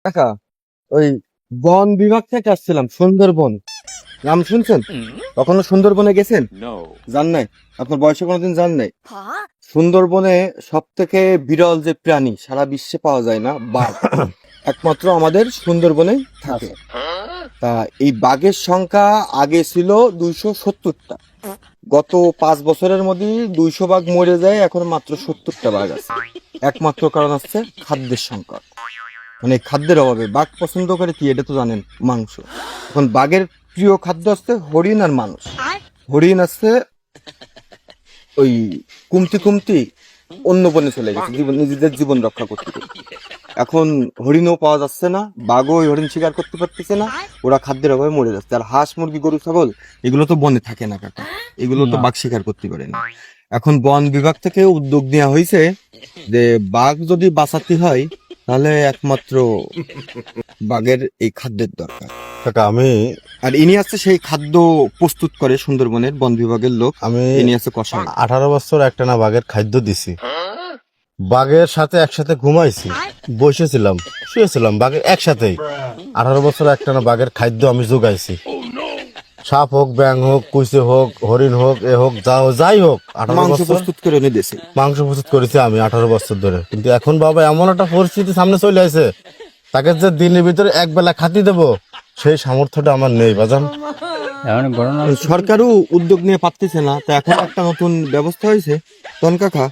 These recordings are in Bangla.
কাকা, ওই বন বিভাগ থেকে আসছিলাম, সুন্দরবন। নাম শুনছেন? কখনো সুন্দরবনে গেছেন? যান নাই? আপনার বয়সে কোনোদিন যান নাই? সুন্দরবনে সব থেকে বিরল যে প্রাণী সারা বিশ্বে পাওয়া যায় না, বাঘ, একমাত্র আমাদের সুন্দরবনেই থাকে। তা এই বাঘের সংখ্যা আগে ছিল 270টা। গত 5 বছরের মধ্যে 200 বাঘ মরে যায়, এখন মাত্র 70টা বাঘ আছে। একমাত্র কারণ হচ্ছে খাদ্যের সংকট। মানে খাদ্যের অভাবে বাঘ পছন্দ করে কি এটা তো জানেন, মাংস। এখন বাঘের প্রিয় খাদ্য হচ্ছে হরিণ আর মানুষ। হরিণ আছে ওই কুমতি কুমতি অন্য বনে চলে গেছে নিজেদের জীবন রক্ষা করতে করতে। এখন হরিণও পাওয়া যাচ্ছে না, বাঘও ওই হরিণ শিকার করতে পারতেছে না, ওরা খাদ্যের অভাবে মরে যাচ্ছে। আর হাঁস মুরগি গরু ছাগল এগুলো তো বনে থাকে না কাকা, এগুলো তো বাঘ শিকার করতে পারে না। এখন বন বিভাগ থেকে উদ্যোগ নেওয়া হয়েছে যে বাঘ যদি বাঁচাতে হয় তাহলে একমাত্র বাঘের এই খাদ্যের দরকার। কাকা আমি আর ইনি আছে সেই খাদ্য প্রস্তুত করে সুন্দরবনের বন বিভাগের লোক, ইনি আছে কষাই। 18 বছর একটা না বাঘের খাদ্য দিছি, বাঘের সাথে একসাথে ঘুমাইছি, বসেছিলাম, শুয়েছিলাম বাঘের একসাথেই। 18 বছর একটা না বাঘের খাদ্য আমি যোগাইছি। সাপ হোক, ব্যাং হোক, কুইসে হোক, হরিণ হোক, এ হোক, যাই হোক, 18 মাংস বছর প্রস্তুত করে এনে দিয়েছে। মাংস প্রস্তুত করেছি আমি 18 বছর ধরে। কিন্তু এখন বাবা এমন একটা পরিস্থিতি সামনে চলে আসে, তাকে যে দিনের ভিতরে এক বেলা খাতি দেবো সেই সামর্থ্যটা আমার নেই বাজান। সরকারও উদ্যোগ নিয়ে পারতেছে না, তো এখন একটা নতুন ব্যবস্থা হয়েছে। তন কাকা,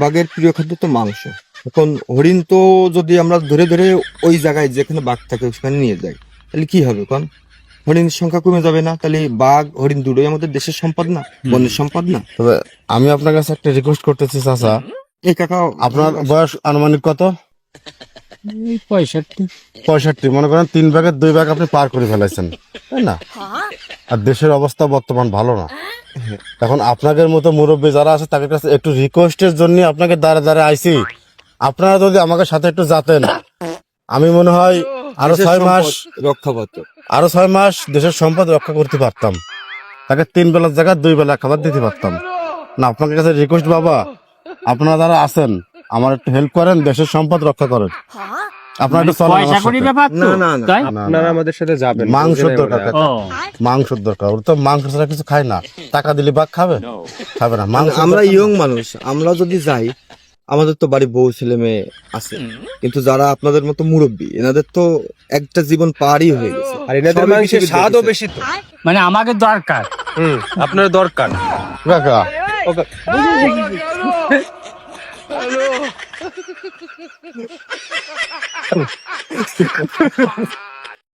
বাঘের প্রিয় খাদ্য তো মাংস। এখন হরিণ তো যদি আমরা ধরে ধরে ওই জায়গায় যেখানে বাঘ থাকে সেখানে নিয়ে যাই, তাহলে কি হবে কোন? হরিণের সংখ্যা কমে যাবে না? তাহলে বাঘ হরিণ দুটোই আমাদের দেশের সম্পদ না, বনের সম্পদ না? তবে আমি আপনার কাছে একটা রিকোয়েস্ট করতেছি চাচা, এই কাকা, আপনার বয়স আনুমানিক কত? 65। মনে করেন 3 ভাগের 2 ভাগ আপনি পার করে ফেলাইছেন, তাই না? আর দেশের অবস্থা বর্তমান ভালো না। এখন আপনাদের মতো মুরব্বী যারা আছে তাদের কাছে একটু রিকোয়েস্টের জন্য আপনাকে দাঁড়ে দাঁড়ে আইছি, আপনারা যদি আমাকে সাথে একটু যাতেন, আমি মনে হয় আরো 6 মাস রক্ষা পাত, আরো 6 মাস দেশের সম্পদ রক্ষা করতে পারতাম, তাকে 3 বেলার জায়গায় 2 বেলা খাবার দিতে পারতাম না। আপনার কাছে রিকোয়েস্ট বাবা, আপনারা যারা আছেন আমার একটু হেল্প করেন, দেশের সম্পদ রক্ষা করেন। আপনারা একটু চলেন আমার সাথে। না না না, আপনারা আমাদের সাথে যাবেন। মাংসের দরকার, মাংসের দরকার। ওরা তো মাংস ছাড়া কিছু খায় না। টাকা দিলে বাঘ খাবে? খাবে না। মাংস আমরা ইয়ং মানুষ, আমরা যদি যাই, আমাদের তো বাড়ি বউ ছেলে মেয়ে আছে, কিন্তু যারা আপনাদের মতো মুরব্বী এনাদের তো একটা জীবন পারই হয়ে গেছে, আর এনাদের সবই মাংসের পৃথিবীর স্বাদও দেখেছে। বেশি তো। মানে আমাকে দরকার। আপনার দরকার কাকা।